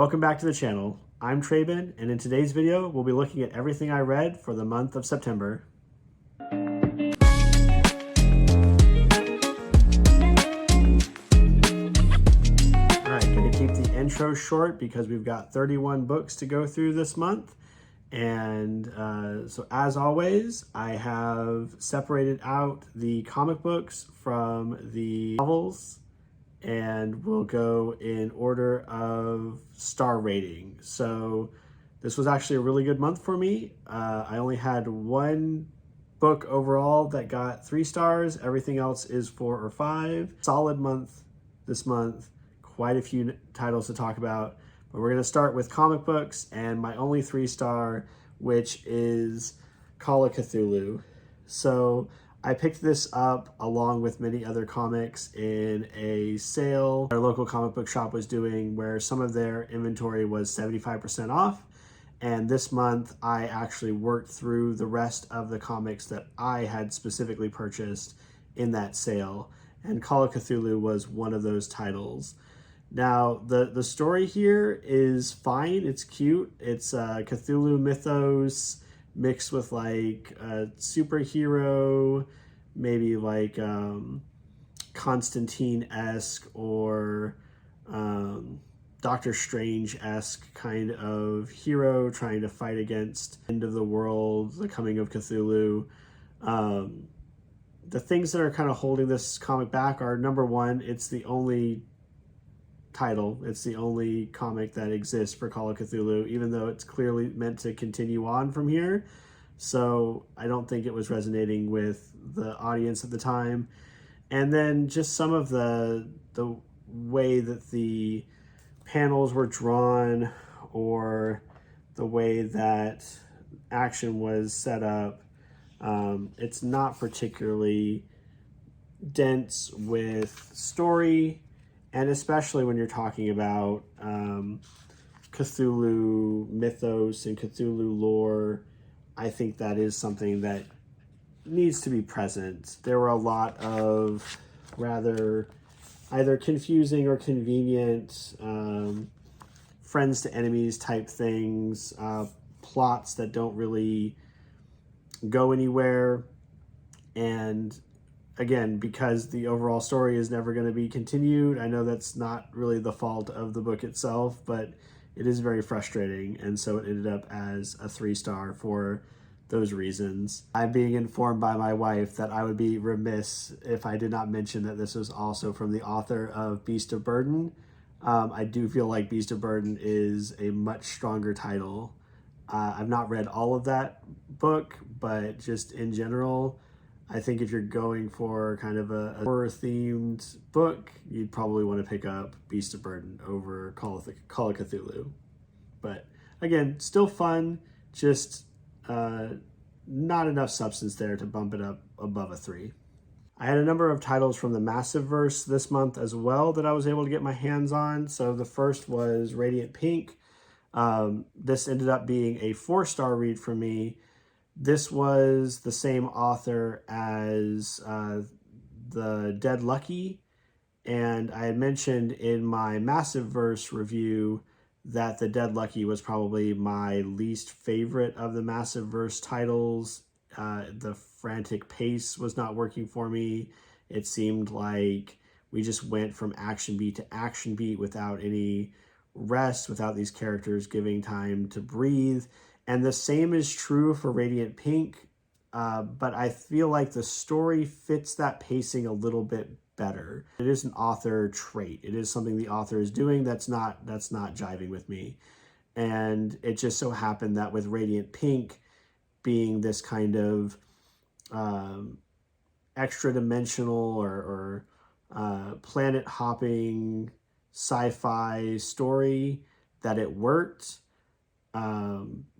Welcome back to the channel. I'm Traben, and in today's video, we'll be looking at everything I read for the month of September. Alright, gonna keep the intro short because we've got 31 books to go through this month. And so as always, I have separated out the comic books from the novels, and we'll go in order of star rating. So this was actually a really good month for me. I only had one book overall that got 3 stars. Everything else is 4 or 5. Solid month this month. Quite a few titles to talk about. But we're going to start with comic books and my only 3-star, which is Calla Cthulu. So I picked this up along with many other comics in a sale our local comic book shop was doing, where some of their inventory was 75% off. And this month I actually worked through the rest of the comics that I had specifically purchased in that sale. And Calla Cthulu was one of those titles. Now, the story here is fine. It's cute. It's Cthulhu mythos mixed with like a superhero, maybe like Constantine-esque or Doctor Strange-esque kind of hero trying to fight against end of the world, the coming of Cthulhu. The things that are kind of holding this comic back are, number one, it's the only title. It's the only comic that exists for Calla Cthulu, even though it's clearly meant to continue on from here. So I don't think it was resonating with the audience at the time. And then just some of the way that the panels were drawn or the way that action was set up, it's not particularly dense with story. And especially when you're talking about Cthulhu mythos and Cthulhu lore, I think that is something that needs to be present. There were a lot of rather either confusing or convenient friends to enemies type things, plots that don't really go anywhere. And again, because the overall story is never going to be continued, I know that's not really the fault of the book itself, but it is very frustrating, and so it ended up as a 3-star for those reasons. I'm being informed by my wife that I would be remiss if I did not mention that this was also from the author of Beast of Burden. I do feel like Beast of Burden is a much stronger title. I've not read all of that book, but just in general, I think if you're going for kind of a horror-themed book, you'd probably want to pick up Beast of Burden over Calla Cthulu. But again, still fun, just not enough substance there to bump it up above a 3. I had a number of titles from the Massiveverse this month as well that I was able to get my hands on. So the first was Radiant Pink. This ended up being a 4-star read for me. This was the same author as the Dead Lucky, and I had mentioned in my Massiveverse review that the Dead Lucky was probably my least favorite of the Massiveverse titles. The frantic pace was not working for me. It seemed like we just went from action beat to action beat without any rest, without these characters giving time to breathe. And the same is true for Radiant Pink, but I feel like the story fits that pacing a little bit better. It is an author trait. It is something the author is doing that's not jiving with me. And it just so happened that with Radiant Pink being this kind of extra dimensional or planet hopping sci-fi story, that it worked.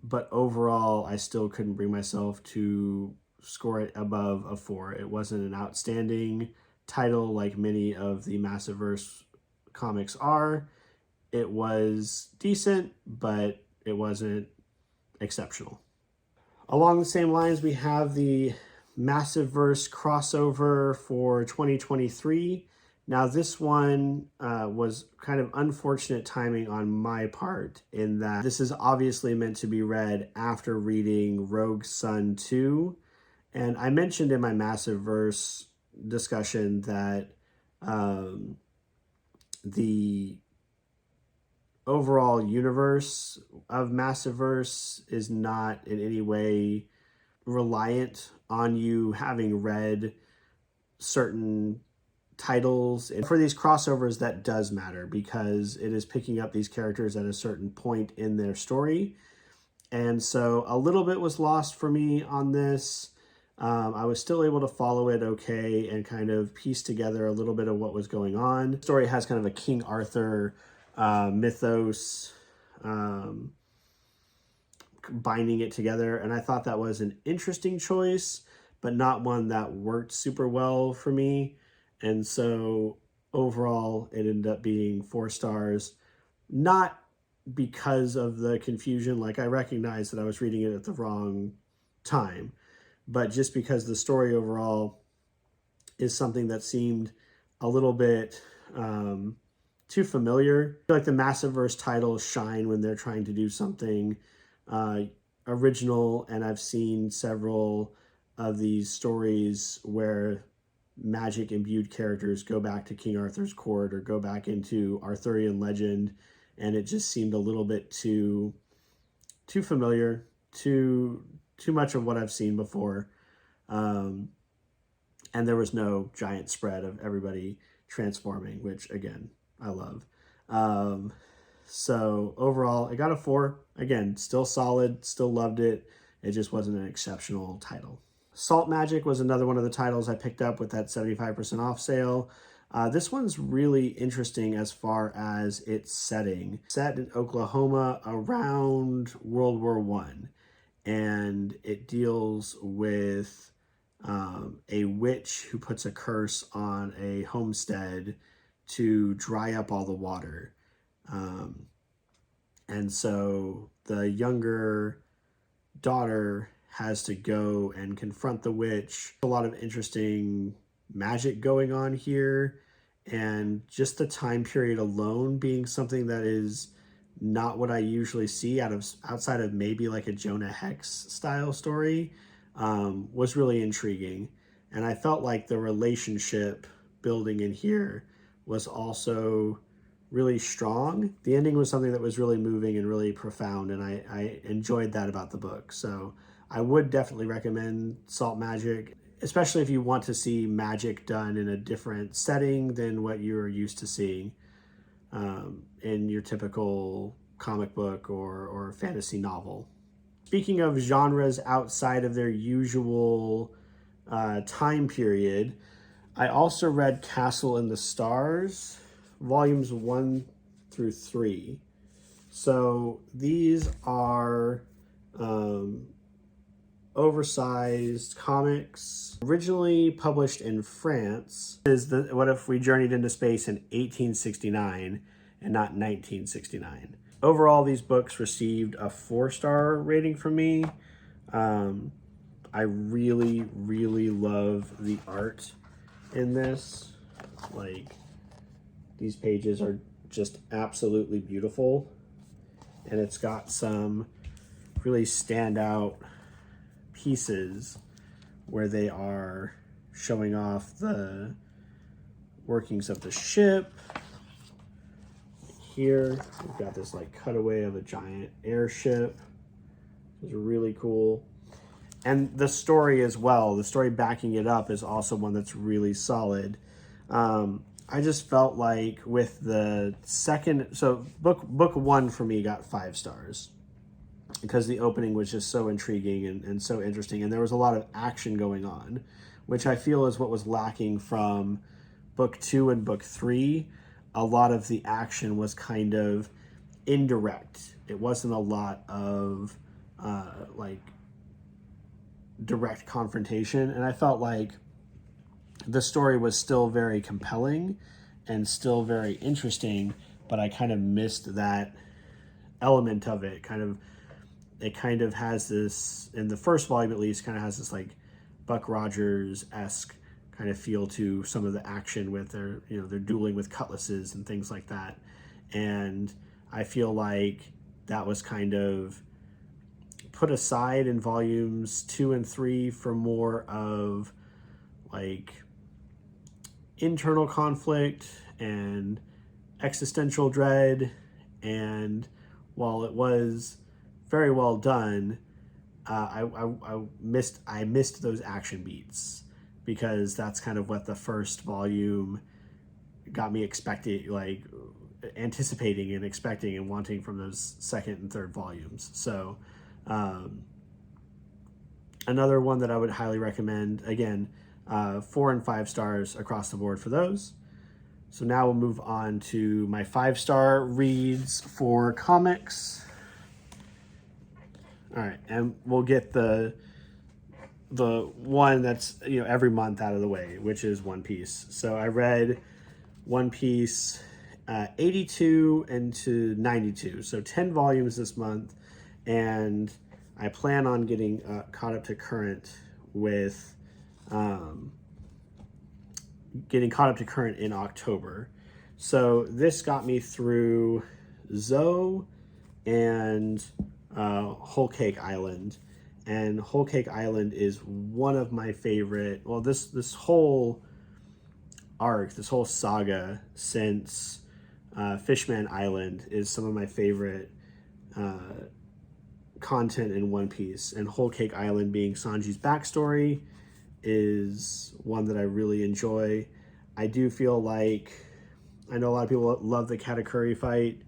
But overall, I still couldn't bring myself to score it above a 4. It wasn't an outstanding title like many of the Massiveverse comics are. It was decent, but it wasn't exceptional. Along the same lines, we have the Massiveverse crossover for 2023. Now, this one was kind of unfortunate timing on my part in that this is obviously meant to be read after reading Rogue Sun 2. And I mentioned in my Massiveverse discussion that the overall universe of Massiveverse is not in any way reliant on you having read certain titles. And for these crossovers, that does matter because it is picking up these characters at a certain point in their story. And so a little bit was lost for me on this. I was still able to follow it okay and kind of piece together a little bit of what was going on. The story has kind of a King Arthur mythos binding it together, and I thought that was an interesting choice, but not one that worked super well for me. And so overall, it ended up being 4 stars, not because of the confusion. Like, I recognized that I was reading it at the wrong time, but just because the story overall is something that seemed a little bit too familiar. I feel like the Massiveverse titles shine when they're trying to do something original, and I've seen several of these stories where magic imbued characters go back to King Arthur's court or go back into Arthurian legend, and it just seemed a little bit too familiar, too much of what I've seen before. And there was no giant spread of everybody transforming, which again, I love. So overall, I got a 4. Again, still solid, still loved it. It just wasn't an exceptional title. Salt Magic was another one of the titles I picked up with that 75% off sale. This one's really interesting as far as its setting. Set in Oklahoma around World War I. And it deals with a witch who puts a curse on a homestead to dry up all the water. And so the younger daughter has to go and confront the witch. A lot of interesting magic going on here, and just the time period alone being something that is not what I usually see outside of maybe like a Jonah Hex style story, was really intriguing. And I felt like the relationship building in here was also really strong. The ending was something that was really moving and really profound, and I enjoyed that about the book. So I would definitely recommend Salt Magic, especially if you want to see magic done in a different setting than what you're used to seeing in your typical comic book or fantasy novel. Speaking of genres outside of their usual time period, I also read Castle in the Stars, volumes 1 through 3. So these are oversized comics, originally published in France. What if we journeyed into space in 1869 and not 1969? Overall, these books received a 4-star rating from me. I really, really love the art in this. Like, these pages are just absolutely beautiful, and it's got some really standout pieces where they are showing off the workings of the ship. Here we've got this like cutaway of a giant airship. It's really cool. And the story as well, the story backing it up, is also one that's really solid. I just felt like with the second, so book 1 for me got 5 stars because the opening was just so intriguing and so interesting, and there was a lot of action going on, which I feel is what was lacking from book 2 and book 3. A lot of the action was kind of indirect. It wasn't a lot of like direct confrontation, and I felt like the story was still very compelling and still very interesting, but I kind of missed that element of it. It kind of has this, in the first volume at least, kind of has this like Buck Rogers-esque kind of feel to some of the action with their, they're dueling with cutlasses and things like that. And I feel like that was kind of put aside in volumes 2 and 3 for more of like internal conflict and existential dread. And while it was very well done, I missed those action beats, because that's kind of what the first volume got me expecting, like anticipating and expecting and wanting from those second and third volumes. So another one that I would highly recommend, again, 4 and 5 stars across the board for those. So now we'll move on to my 5-star reads for comics. All right, and we'll get the one that's every month out of the way, which is One Piece. So I read One Piece 82 into 92, so 10 volumes this month, and I plan on getting caught up to current with in October. So this got me through Zoe and Whole Cake Island. And Whole Cake Island is one of my favorite, well, this whole arc, this whole saga since Fishman Island is some of my favorite content in One Piece. And Whole Cake Island, being Sanji's backstory, is one that I really enjoy. I do feel like, I know a lot of people love the Katakuri fight,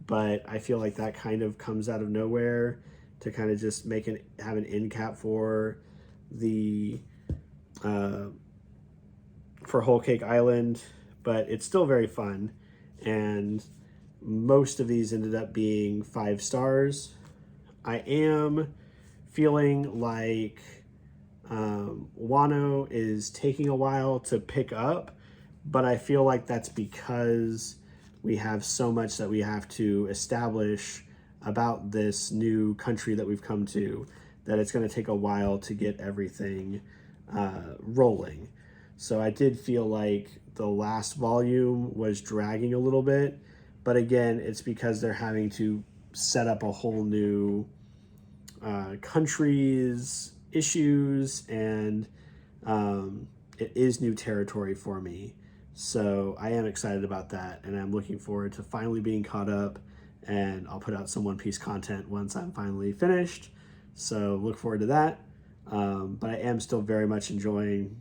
but I feel like that kind of comes out of nowhere to kind of just have an end cap for the for Whole Cake Island, but it's still very fun. And most of these ended up being 5 stars. I am feeling like Wano is taking a while to pick up, but I feel like that's because we have so much that we have to establish about this new country that we've come to, that it's going to take a while to get everything rolling. So I did feel like the last volume was dragging a little bit, but again, it's because they're having to set up a whole new country's issues, and it is new territory for me. So I am excited about that, and I'm looking forward to finally being caught up, and I'll put out some One Piece content once I'm finally finished. So look forward to that. But I am still very much enjoying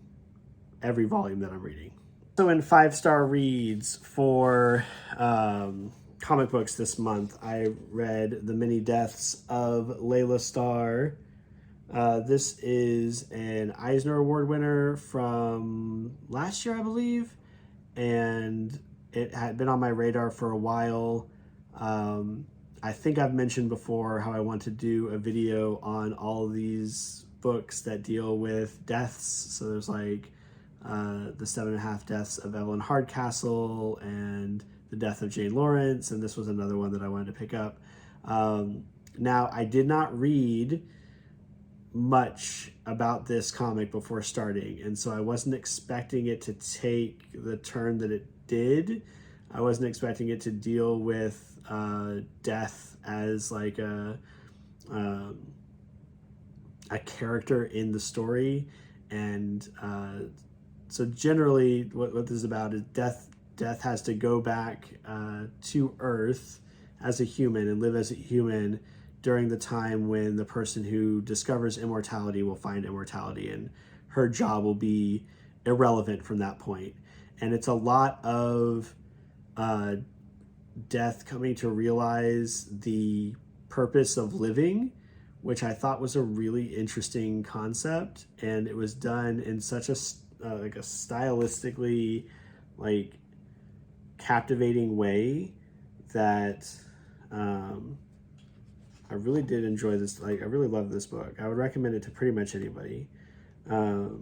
every volume that I'm reading. So in 5-star reads for comic books this month, I read The Many Deaths of Laila Starr. This is an Eisner Award winner from last year, I believe, and it had been on my radar for a while. I think I've mentioned before how I want to do a video on all of these books that deal with deaths. So there's like the 7.5 Deaths of Evelyn Hardcastle and the death of Jane Lawrence, and this was another one that I wanted to pick up. Now, I did not read much about this comic before starting, and so I wasn't expecting it to take the turn that it did. I wasn't expecting it to deal with death as like a character in the story. And so generally what this is about is death has to go back to Earth as a human and live as a human during the time when the person who discovers immortality will find immortality, and her job will be irrelevant from that point. And it's a lot of death coming to realize the purpose of living, which I thought was a really interesting concept, and it was done in such a like a stylistically like captivating way that I really did enjoy this. Like, I really love this book. I would recommend it to pretty much anybody. So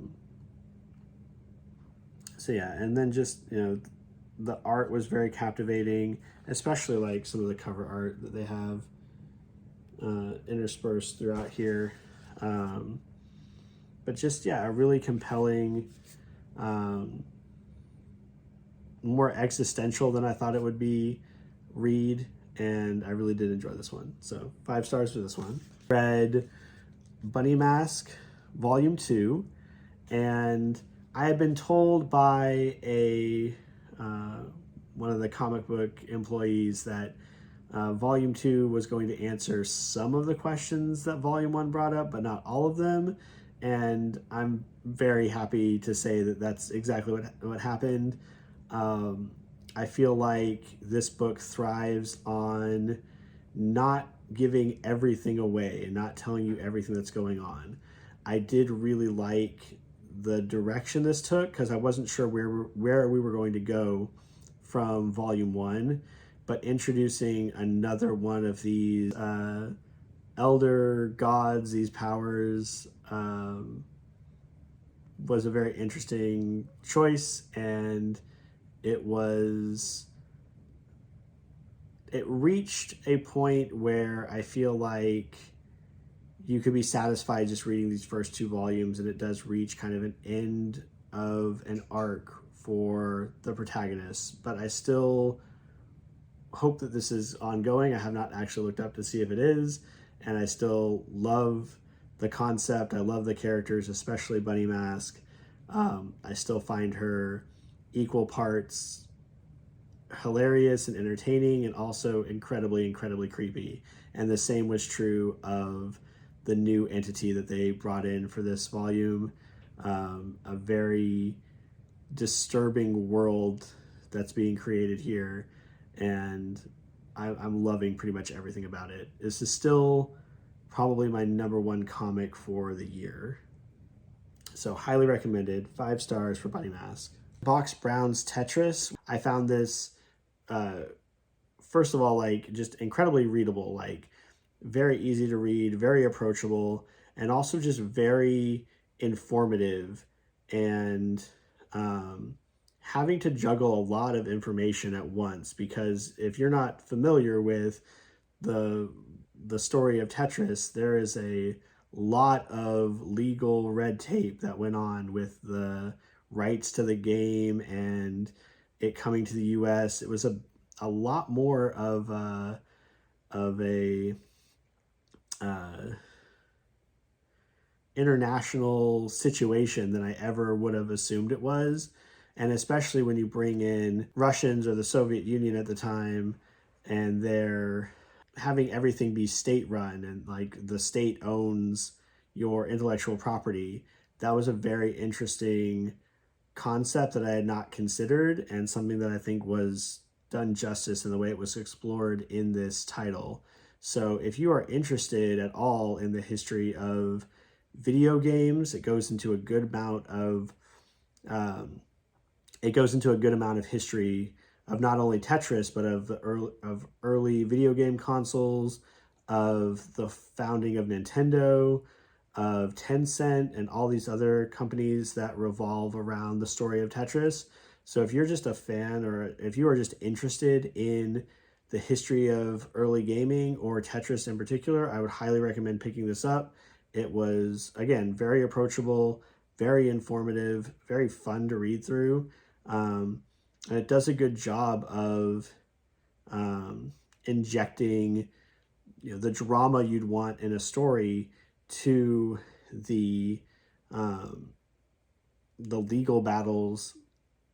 yeah, and then just, the art was very captivating, especially like some of the cover art that they have interspersed throughout here. But just, yeah, a really compelling more existential than I thought it would be read, and I really did enjoy this one. So 5 stars for this one. Read Bunny Mask Volume 2, and I had been told by a one of the comic book employees that Volume 2 was going to answer some of the questions that Volume 1 brought up, but not all of them. And I'm very happy to say that that's exactly what happened. I feel like this book thrives on not giving everything away and not telling you everything that's going on. I did really like the direction this took because I wasn't sure where we were going to go from Volume 1, but introducing another one of these elder gods, these powers, was a very interesting choice, and it reached a point where I feel like you could be satisfied just reading these first 2 volumes, and it does reach kind of an end of an arc for the protagonist. But I still hope that this is ongoing. I have not actually looked up to see if it is, and I still love the concept. I love the characters, especially Bunny Mask. I still find her equal parts hilarious and entertaining, and also incredibly creepy. And the same was true of the new entity that they brought in for this volume. A very disturbing world that's being created here, and I'm loving pretty much everything about it. This is still probably my #1 comic for the year. So highly recommended. 5 stars for Bunny Mask. Box Brown's Tetris. I found this, first of all, like just incredibly readable, like very easy to read, very approachable, and also just very informative, and having to juggle a lot of information at once, because if you're not familiar with the story of Tetris, there is a lot of legal red tape that went on with the rights to the game and it coming to the US. It was a lot more of a international situation than I ever would have assumed it was. And especially when you bring in Russians or the Soviet Union at the time, and they're having everything be state run, and like the state owns your intellectual property. That was a very interesting concept that I had not considered, and something that I think was done justice in the way it was explored in this title. So if you are interested at all in the history of video games, it goes into a good amount of history of not only Tetris, but of the early video game consoles, of the founding of Nintendo, of Tencent, and all these other companies that revolve around the story of Tetris. So if you're just a fan, or if you are just interested in the history of early gaming or Tetris in particular, I would highly recommend picking this up. It was, again, very approachable, very informative, very fun to read through. And it does a good job of injecting, the drama you'd want in a story to the legal battles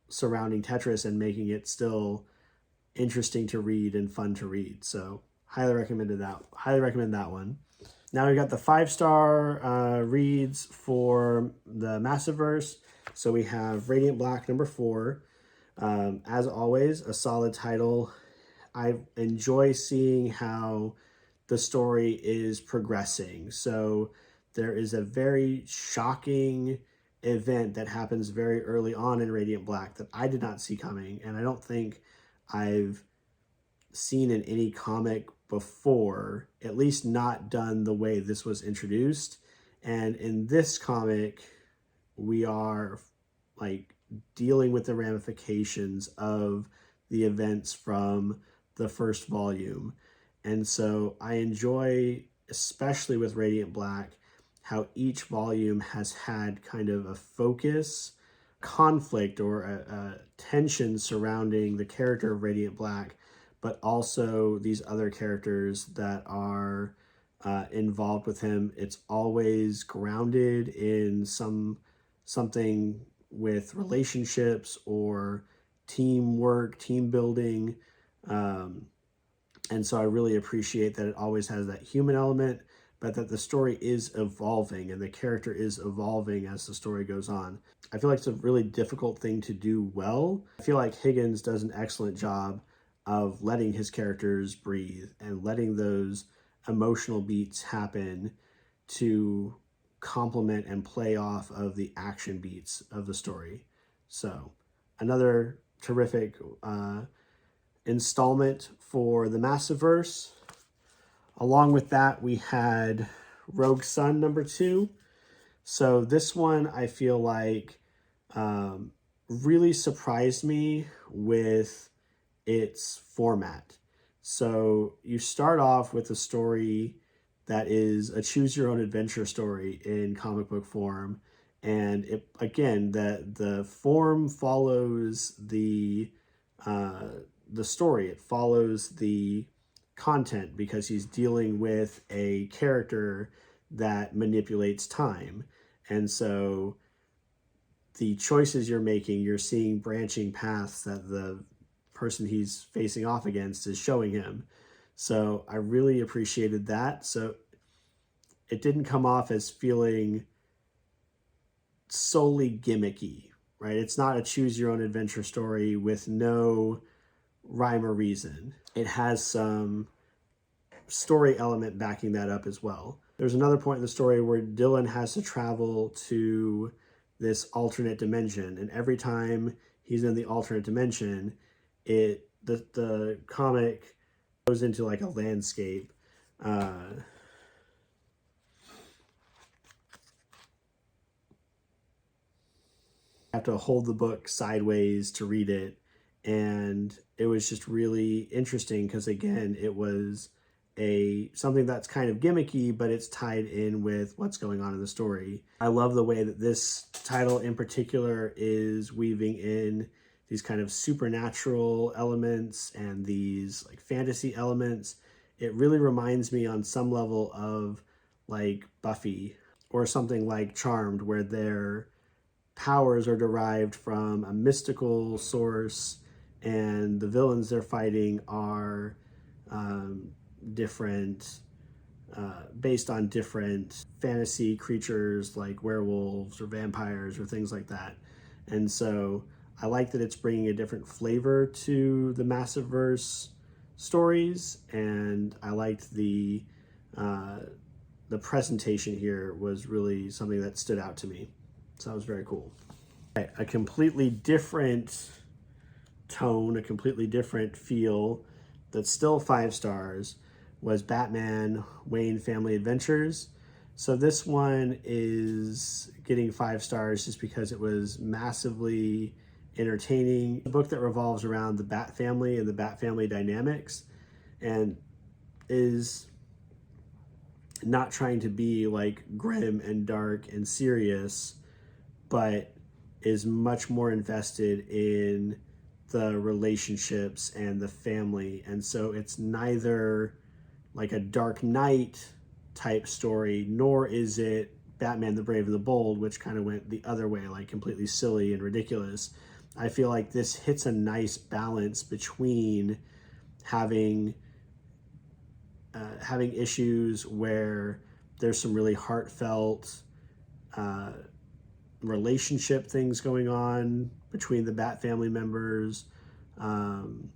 surrounding Tetris, and making it still interesting to read and fun to read. So highly recommend that one. Now we got the 5-star reads for the Massiveverse. So we have Radiant Black #4. As always, a solid title. I enjoy seeing how the story is progressing. So there is a very shocking event that happens very early on in Radiant Black that I did not see coming, and I don't think I've seen in any comic before, at least not done the way this was introduced. And in this comic, we are like dealing with the ramifications of the events from the first volume. And so I enjoy, especially with Radiant Black, how each volume has had kind of a focus conflict or a tension surrounding the character of Radiant Black, but also these other characters that are involved with him. It's always grounded in something with relationships or teamwork, team building. And so I really appreciate that it always has that human element, but that the story is evolving and the character is evolving as the story goes on. I feel like it's a really difficult thing to do well. I feel like Higgins does an excellent job of letting his characters breathe and letting those emotional beats happen to complement and play off of the action beats of the story. So another terrific installment for the Massiveverse. Along with that, we had Rogue Sun #2. So this one I feel like really surprised me with its format. So you start off with a story that is a choose your own adventure story in comic book form. And it, again, the form follows the story. It follows the content because he's dealing with a character that manipulates time. And so the choices you're making, you're seeing branching paths that the person he's facing off against is showing him. So I really appreciated that. So it didn't come off as feeling solely gimmicky, right? It's not a choose your own adventure story with no rhyme or reason. It has some story element backing that up as well. There's another point in the story where Dylan has to travel to this alternate dimension, and every time he's in the alternate dimension, the comic goes into like a landscape. Have to hold the book sideways to read it, and it was just really interesting because, again, it was something that's kind of gimmicky, but it's tied in with what's going on in the story. I love the way that this title in particular is weaving in these kind of supernatural elements and these like fantasy elements. It really reminds me on some level of like Buffy or something like Charmed, where their powers are derived from a mystical source and the villains they're fighting are different, based on different fantasy creatures like werewolves or vampires or things like that. And so I like that it's bringing a different flavor to the Massiveverse stories, and I liked the presentation here was really something that stood out to me. So that was very cool. Okay, a completely different tone, a completely different feel that's still 5 stars was Batman Wayne Family Adventures. So this one is getting 5 stars just because it was massively entertaining. A book that revolves around the Bat family and the Bat family dynamics, and is not trying to be like grim and dark and serious, but is much more invested in the relationships and the family. And so it's neither like a Dark Knight type story, nor is it Batman the Brave and the Bold, which kind of went the other way, like completely silly and ridiculous. I feel like this hits a nice balance between having issues where there's some really heartfelt relationship things going on between the Bat family members, some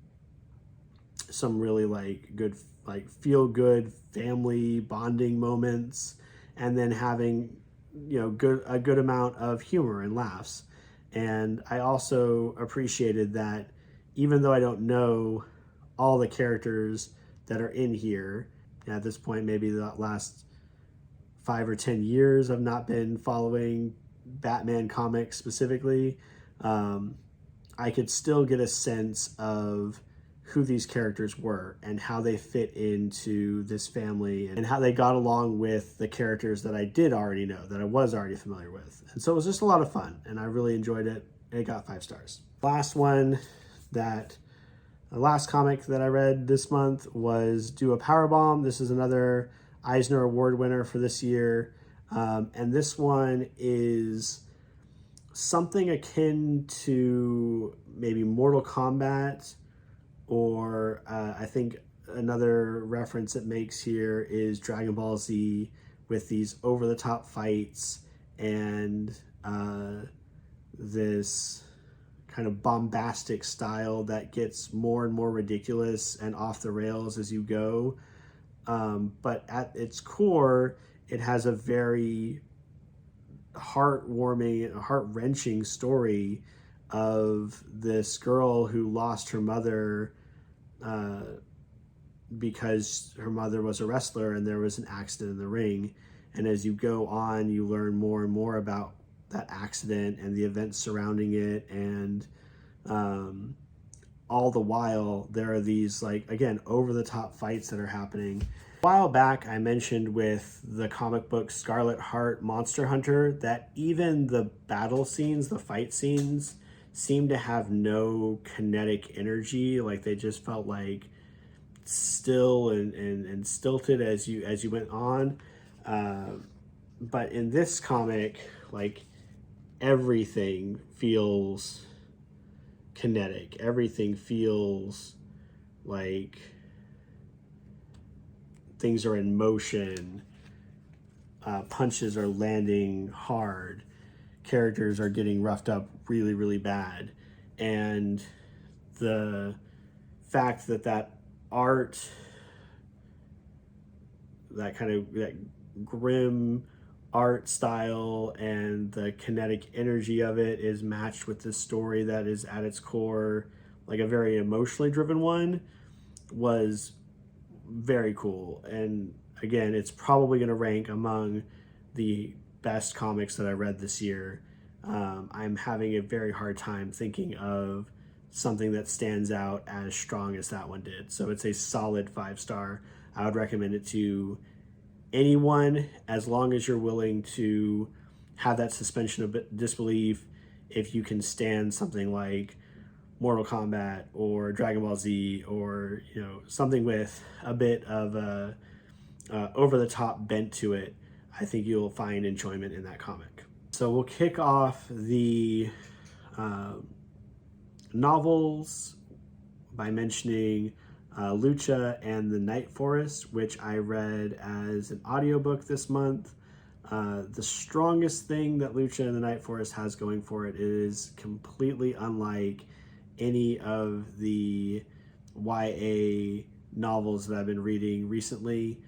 really like good, like feel good family bonding moments, and then having, you know, a good amount of humor and laughs. And I also appreciated that even though I don't know all the characters that are in here at this point, maybe the last 5 or 10 years I've not been following Batman comics specifically, I could still get a sense of who these characters were and how they fit into this family and how they got along with the characters that I did already know, that I was already familiar with. And so it was just a lot of fun, and I really enjoyed it. it got 5 stars. The last comic that I read this month was Do a Powerbomb. This is another Eisner Award winner for this year. And this one is something akin to maybe Mortal Kombat, or I think another reference it makes here is Dragon Ball Z, with these over-the-top fights and this kind of bombastic style that gets more and more ridiculous and off the rails as you go. But at its core, it has a very heartwarming, heart-wrenching story of this girl who lost her mother because her mother was a wrestler and there was an accident in the ring. And as you go on, you learn more and more about that accident and the events surrounding it. And all the while, there are these, like, again, over-the-top fights that are happening. A while back, I mentioned with the comic book Scarlet Heart Monster Hunter that even the battle scenes, the fight scenes, seem to have no kinetic energy. Like, they just felt like still and stilted as you went on. But in this comic, like, everything feels kinetic. Everything feels like things are in motion. Punches are landing hard. Characters are getting roughed up really, really bad. And the fact that art, that grim art style and the kinetic energy of it is matched with this story that is at its core like a very emotionally driven one, was very cool. And again, it's probably going to rank among the best comics that I read this year. I'm having a very hard time thinking of something that stands out as strong as that one did. So it's a solid 5-star. I would recommend it to anyone, as long as you're willing to have that suspension of disbelief. If you can stand something like Mortal Kombat or Dragon Ball Z, or something with a bit of a over-the-top bent to it, I think you'll find enjoyment in that comic. So we'll kick off the novels by mentioning Lucha and the Night Forest, which I read as an audiobook this month. The strongest thing that Lucha and the Night Forest has going for it is completely unlike any of the YA novels that I've been reading recently.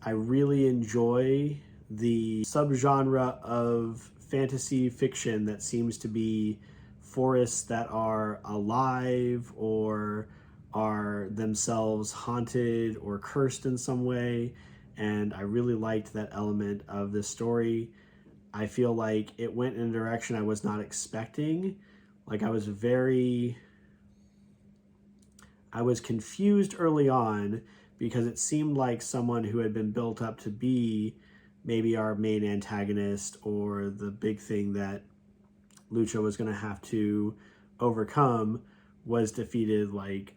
I really enjoy the subgenre of fantasy fiction that seems to be forests that are alive or are themselves haunted or cursed in some way. And I really liked that element of the story. I feel like it went in a direction I was not expecting. Like, I was confused early on because it seemed like someone who had been built up to be maybe our main antagonist, or the big thing that Lucha was going to have to overcome, was defeated like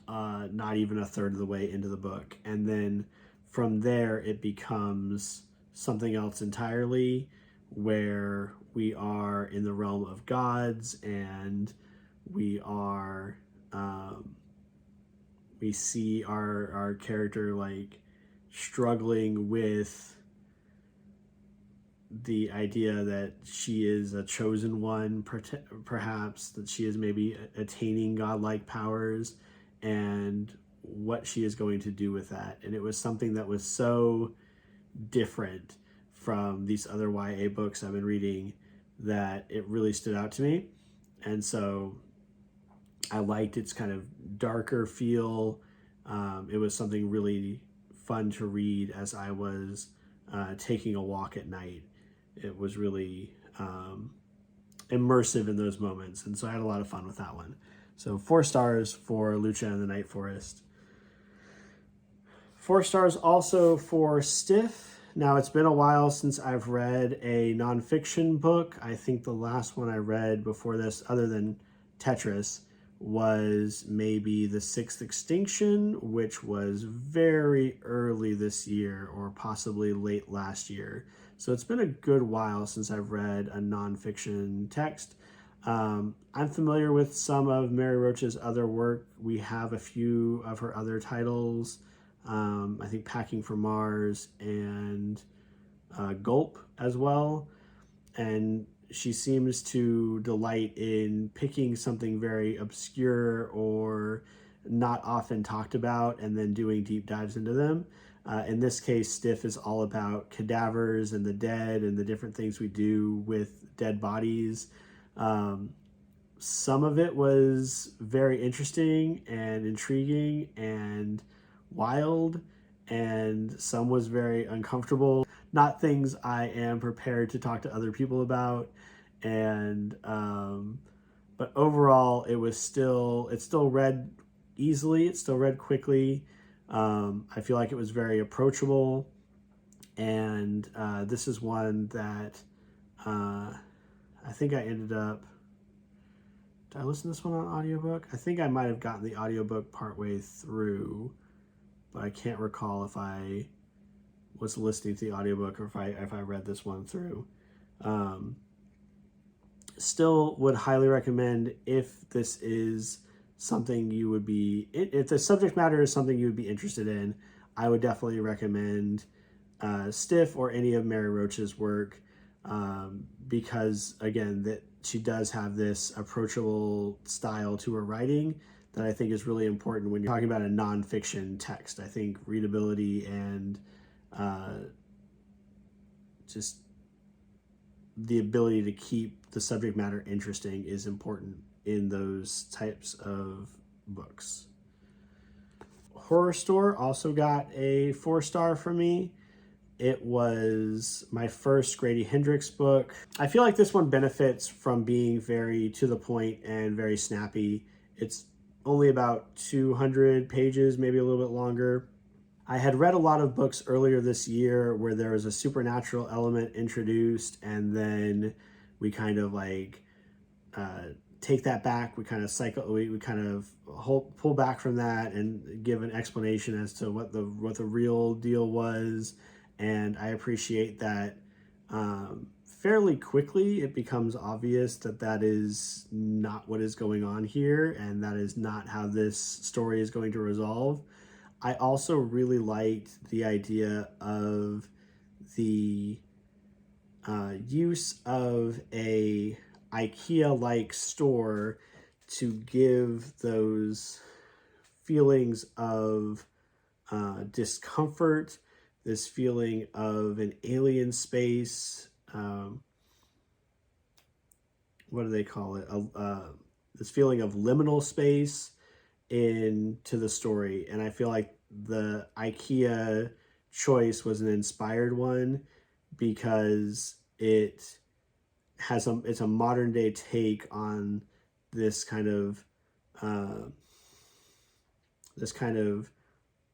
not even a third of the way into the book. And then from there, it becomes something else entirely, where we are in the realm of gods, and we are we see our character like struggling with the idea that she is a chosen one, perhaps that she is maybe attaining godlike powers, and what she is going to do with that. And it was something that was so different from these other YA books I've been reading that it really stood out to me. And so I liked its kind of darker feel. It was something really fun to read as I was taking a walk at night. It was really immersive in those moments. And so I had a lot of fun with that one. So 4 stars for Lucha and the Night Forest. 4 stars also for Stiff, Now, it's been a while since I've read a nonfiction book. I think the last one I read before this, other than Tetris, was maybe The Sixth Extinction, which was very early this year or possibly late last year. So it's been a good while since I've read a nonfiction text. I'm familiar with some of Mary Roach's other work. We have a few of her other titles. I think Packing for Mars and Gulp as well. And she seems to delight in picking something very obscure or not often talked about and then doing deep dives into them. In this case, Stiff is all about cadavers and the dead and the different things we do with dead bodies. Some of it was very interesting and intriguing and wild, and some was very uncomfortable. Not things I am prepared to talk to other people about. And but overall, it still read easily. It still read quickly. I feel like it was very approachable, and this is one that I think I ended up. Did I listen to this one on audiobook? I think I might have gotten the audiobook partway through, but I can't recall if I was listening to the audiobook or if I read this one through. Still would highly recommend if this is something you would be, if the subject matter is something you would be interested in, I would definitely recommend Stiff or any of Mary Roach's work, because again, that she does have this approachable style to her writing that I think is really important when you're talking about a nonfiction text. I think readability and just the ability to keep the subject matter interesting is important in those types of books. Horrorstor also got a 4-star from me. It was my first Grady Hendrix book. I feel like this one benefits from being very to the point and very snappy. It's only about 200 pages, maybe a little bit longer. I had read a lot of books earlier this year where there was a supernatural element introduced, and then we kind of like take that back. We kind of pull back from that and give an explanation as to what the real deal was. And I appreciate that fairly quickly it becomes obvious that that is not what is going on here, and that is not how this story is going to resolve. I also really liked the idea of the use of a IKEA-like store to give those feelings of discomfort, this feeling of an alien space. What do they call it? This feeling of liminal space into the story. And I feel like the IKEA choice was an inspired one because it's a modern day take on this kind of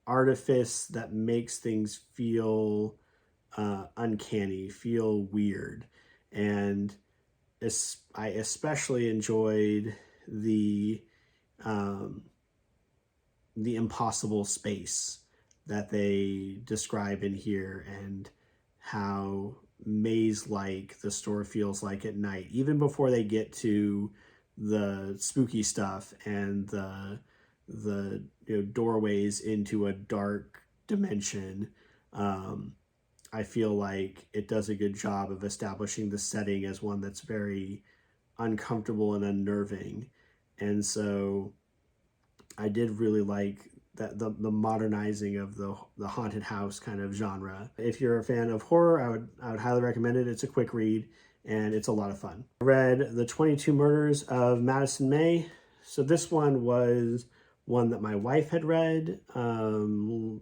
artifice that makes things feel uncanny, feel weird. And I especially enjoyed the impossible space that they describe in here, and how maze-like the store feels like at night, even before they get to the spooky stuff and the doorways into a dark dimension. I feel like it does a good job of establishing the setting as one that's very uncomfortable and unnerving. And so I did really like that the modernizing of the haunted house kind of genre. If you're a fan of horror, I would highly recommend it. It's a quick read and it's a lot of fun. I read The 22 Murders of Madison May. So this one was one that my wife had read 2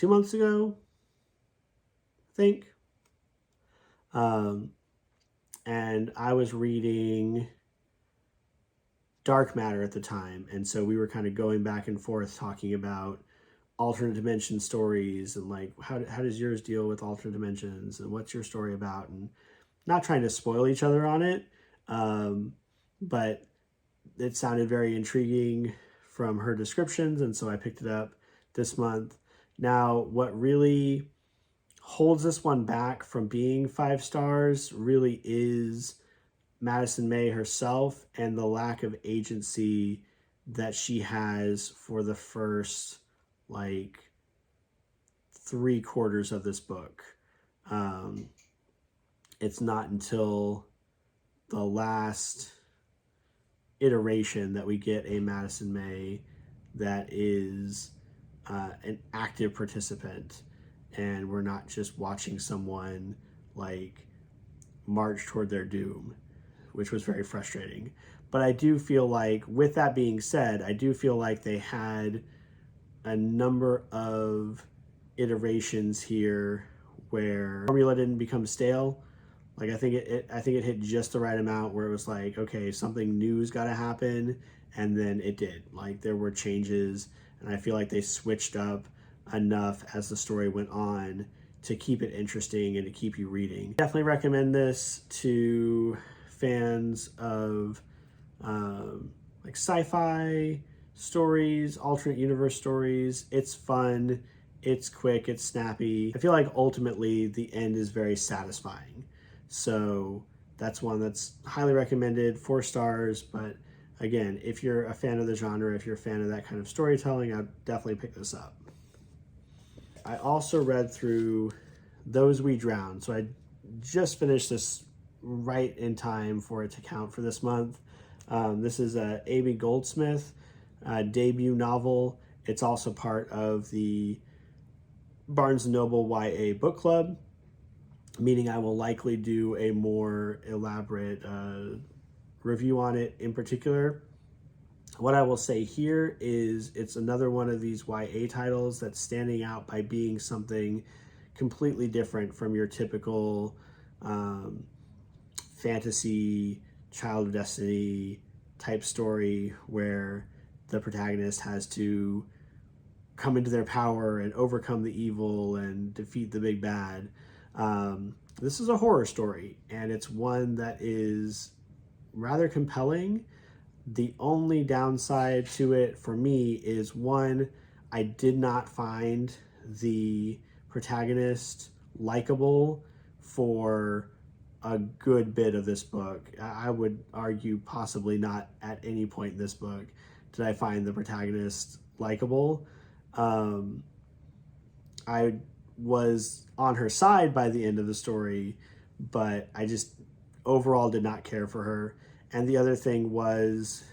months ago, I think. And I was reading Dark Matter at the time, and so we were kind of going back and forth talking about alternate dimension stories, and like how does yours deal with alternate dimensions, and what's your story about, and not trying to spoil each other on it, but it sounded very intriguing from her descriptions, and so I picked it up this month. Now, what really holds this one back from being 5 stars really is Madison May herself and the lack of agency that she has for the first like 3/4 of this book. It's not until the last iteration that we get a Madison May that is an active participant, and we're not just watching someone like march toward their doom, which was very frustrating. But I do feel like, with that being said, I do feel like they had a number of iterations here where formula didn't become stale. Like I think it hit just the right amount where it was like, okay, something new's got to happen, and then it did. Like there were changes, and I feel like they switched up enough as the story went on to keep it interesting and to keep you reading. Definitely recommend this to fans of like sci-fi stories, alternate universe stories. It's fun, it's quick, it's snappy. I feel like ultimately the end is very satisfying. So that's one that's highly recommended, 4 stars. But again, if you're a fan of the genre, if you're a fan of that kind of storytelling, I'd definitely pick this up. I also read through Those We Drown. So I just finished this right in time for it to count for this month. This is a Amy Goldsmith debut novel. It's also part of the Barnes & Noble YA book club, meaning I will likely do a more elaborate review on it in particular. What I will say here is it's another one of these YA titles that's standing out by being something completely different from your typical fantasy, Child of Destiny type story where the protagonist has to come into their power and overcome the evil and defeat the big bad. This is a horror story, and it's one that is rather compelling. The only downside to it for me is, one, I did not find the protagonist likable for a good bit of this book. I would argue possibly not at any point in this book did I find the protagonist likable. I was on her side by the end of the story, but I just overall did not care for her. And the other thing was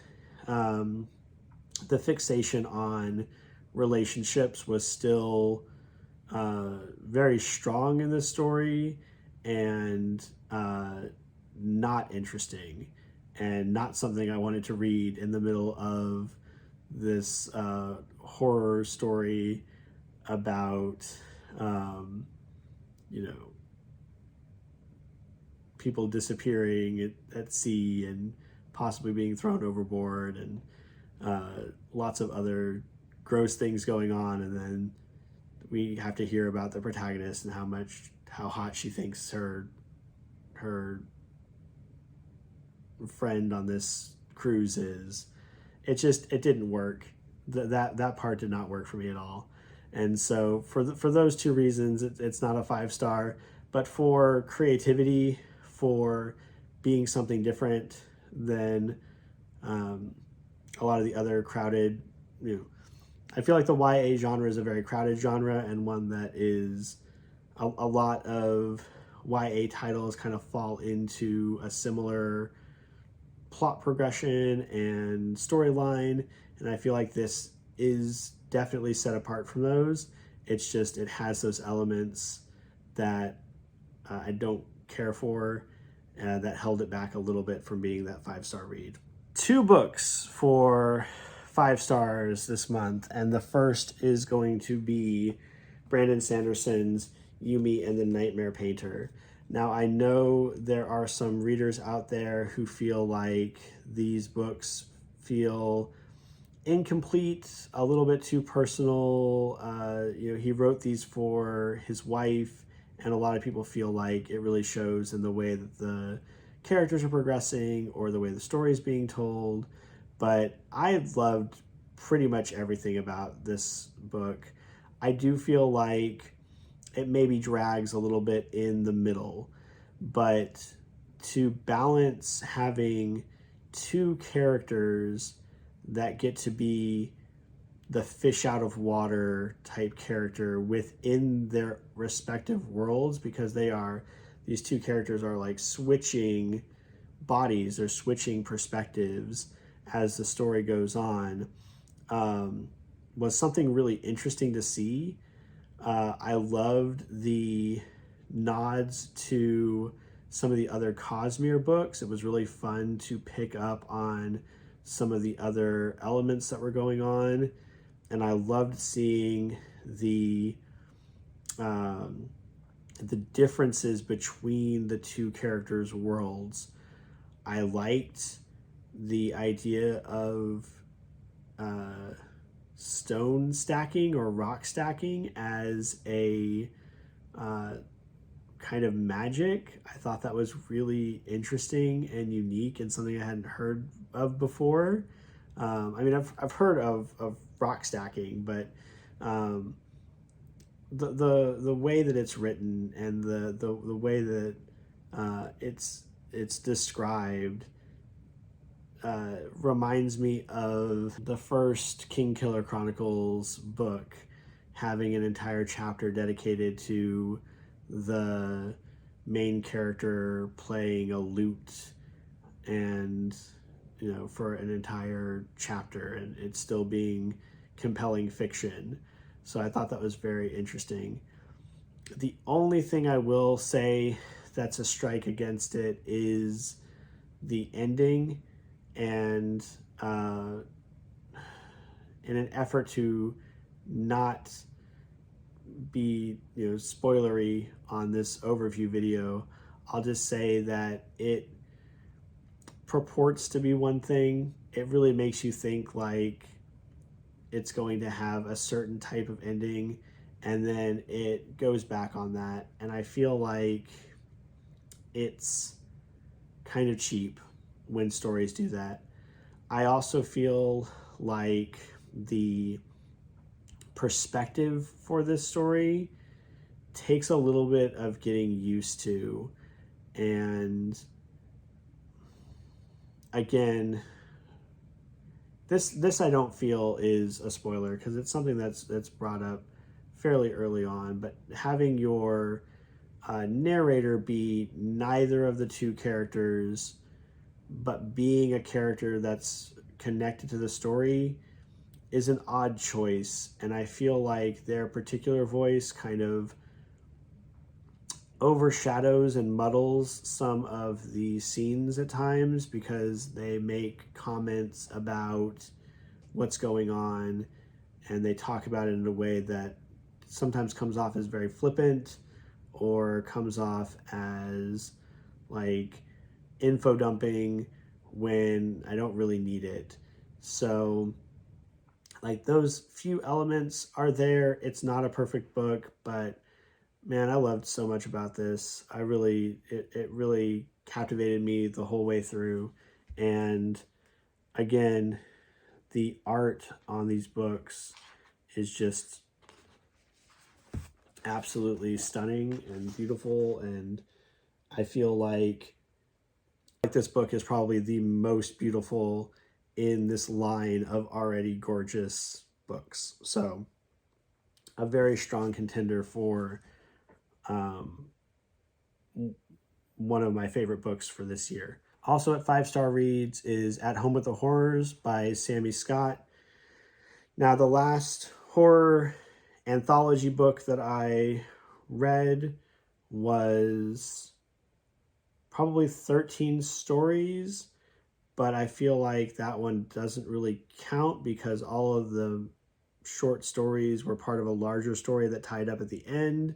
the fixation on relationships was still very strong in this story, and not interesting, and not something I wanted to read in the middle of this horror story about people disappearing at sea and possibly being thrown overboard, and lots of other gross things going on, and then we have to hear about the protagonist and how hot she thinks her friend on this cruise is. It didn't work. That part did not work for me at all. And so for those two reasons, it's not a 5 star. But for creativity, for being something different than a lot of the other crowded, I feel like the YA genre is a very crowded genre, and one that is a lot of YA titles kind of fall into a similar plot progression and storyline, and I feel like this is definitely set apart from those. It's just, it has those elements that I don't care for, that held it back a little bit from being that 5 star read. 2 books for 5 stars this month, and the first is going to be Brandon Sanderson's Yumi and the Nightmare Painter. Now, I know there are some readers out there who feel like these books feel incomplete, a little bit too personal. He wrote these for his wife, and a lot of people feel like it really shows in the way that the characters are progressing or the way the story is being told. But I loved pretty much everything about this book. I do feel like it maybe drags a little bit in the middle, but to balance having two characters that get to be the fish out of water type character within their respective worlds, because these two characters are like switching bodies, they're switching perspectives as the story goes on, was something really interesting to see. I loved the nods to some of the other Cosmere books. It was really fun to pick up on some of the other elements that were going on. And I loved seeing the differences between the two characters' worlds. I liked the idea of stone stacking or rock stacking as a kind of magic. I thought that was really interesting and unique and something I hadn't heard of before. I mean, I've heard of rock stacking, but the way that it's written and the way that it's described reminds me of the first King Killer Chronicles book, having an entire chapter dedicated to the main character playing a lute, and for an entire chapter, and it's still being compelling fiction. So I thought that was very interesting. The only thing I will say that's a strike against it is the ending, and in an effort to not be spoilery on this overview video, I'll just say that it purports to be one thing. It really makes you think like it's going to have a certain type of ending, and then it goes back on that, and I feel like it's kind of cheap when stories do that. I also feel like the perspective for this story takes a little bit of getting used to, and again, this I don't feel is a spoiler because it's something that's brought up fairly early on, but having your narrator be neither of the two characters, but being a character that's connected to the story, is an odd choice, and I feel like their particular voice kind of overshadows and muddles some of the scenes at times, because they make comments about what's going on and they talk about it in a way that sometimes comes off as very flippant or comes off as like info dumping when I don't really need it. So like those few elements are there. It's not a perfect book, but man, I loved so much about this. It really captivated me the whole way through. And again, the art on these books is just absolutely stunning and beautiful. And I feel like this book is probably the most beautiful in this line of already gorgeous books. So a very strong contender for one of my favorite books for this year. Also at 5-star reads is At Home with the Horrors by Sammy Scott. Now, the last horror anthology book that I read was probably 13 stories, but I feel like that one doesn't really count because all of the short stories were part of a larger story that tied up at the end.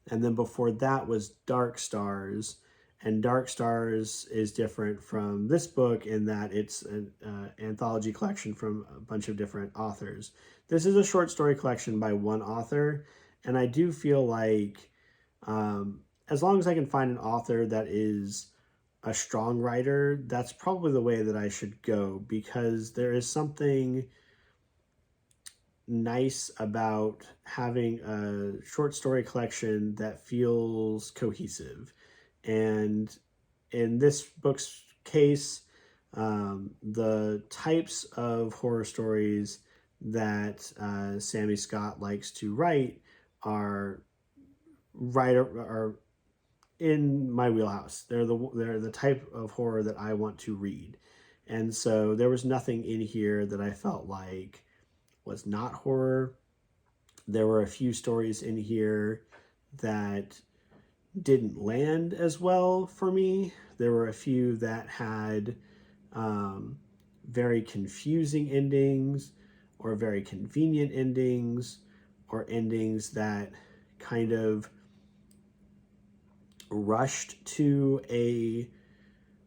And then before that was Dark Stars, And Dark Stars is different from this book in that it's an anthology collection from a bunch of different authors. This is a short story collection by one author, and I do feel like as long as I can find an author that is a strong writer, that's probably the way that I should go, because there is something nice about having a short story collection that feels cohesive. And in this book's case, the types of horror stories that Sammy Scott likes to write are in my wheelhouse. They're the type of horror that I want to read. And so there was nothing in here that I felt like was not horror. There were a few stories in here that didn't land as well for me. There were a few that had very confusing endings, or very convenient endings, or endings that kind of rushed to a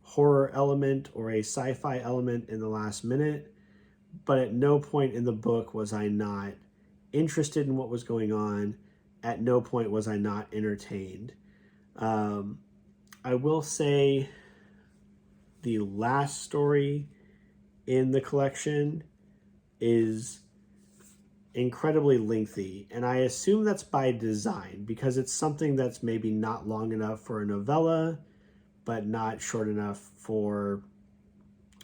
horror element or a sci-fi element in the last minute. But at no point in the book was I not interested in what was going on. At no point was I not entertained. I will say the last story in the collection is incredibly lengthy, and I assume that's by design, because it's something that's maybe not long enough for a novella, but not short enough for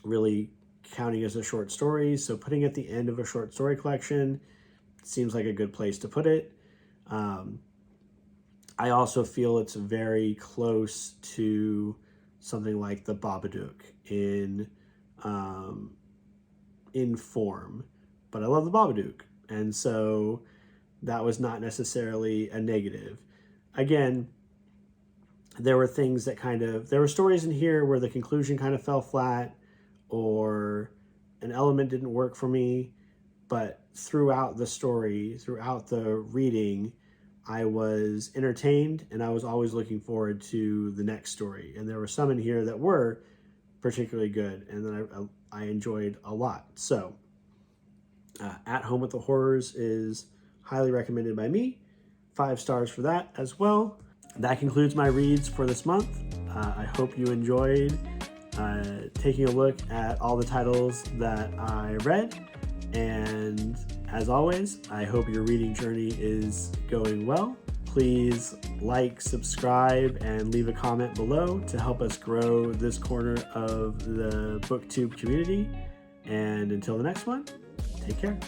really counting as a short story. So putting it at the end of a short story collection seems like a good place to put it. I also feel it's very close to something like the Babadook in form, but I love the Babadook, and so that was not necessarily a negative. Again, there were things that there were stories in here where the conclusion kind of fell flat, or an element didn't work for me, but throughout the story, throughout the reading, I was entertained, and I was always looking forward to the next story. And there were some in here that were particularly good and that I enjoyed a lot. So At Home with the Horrors is highly recommended by me. 5 stars for that as well. That concludes my reads for this month. I hope you enjoyed taking a look at all the titles that I read. And as always, I hope your reading journey is going well. Please like, subscribe, and leave a comment below to help us grow this corner of the BookTube community. And until the next one, take care.